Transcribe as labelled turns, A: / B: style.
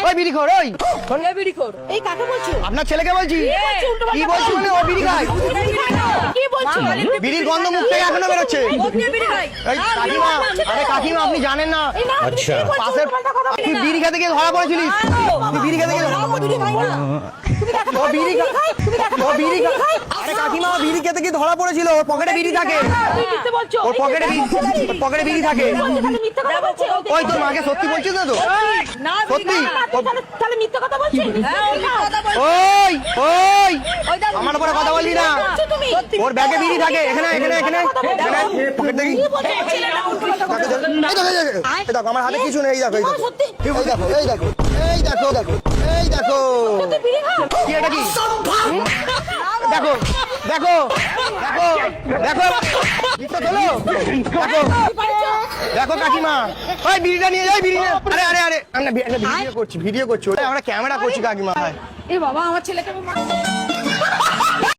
A: ওই বিড়িখোর, ওই
B: কে বিড়িখোর? এই কাকে বলছো?
A: আপনার ছেলেকে বলছি। কি বলছি মানে ও বিড়ি খায়?
B: কি বলছো?
A: বিড়ির গন্ধ মুখ থেকে এখনো বেরোচ্ছে। এই কাকিমা, আরে কাকিমা আপনি জানেন না
C: আচ্ছা
A: পাশের তুই বিড়ি খেতে গিয়ে ধরা পড়েছিলিস। তুই বিড়ি খেতে গিয়ে ও বিড়ি খায়, ও বিড়ি খায়। আরে কাকিমা বিড়ি খেতে গিয়ে ধরা পড়েছিল, ওর পকেটে বিড়ি থাকে। ওর পকেটে বিড়ি থাকে। ওই তোর মাকে সত্যি বলছিস না তো? সত্যি?
B: তাহলে মিথ্যা কথা বলছিস?
A: ওই ওই আমার উপরে কথা বলবি না। ওর ব্যাগে বিড়ি থাকে, এখানে এখানে এখানে পকেট দেখি। এই দেখো আমার হাতে কিছু নেই, এই দেখো এই দেখো এই দেখো এই দেখো এই দেখো এই দেখো কি এটা কি? দেখো দেখো দেখো দেখো বিস্তার হলো। দেখো দেখো কাকিমা, ওই বিড়িটা নিয়ে যাই। বিড়ি আরে আরে আরে আমরা ভিডিও করছি, আমরা ক্যামেরা করছি কাকিমা।
B: এ বাবা, আমার ছেলেকে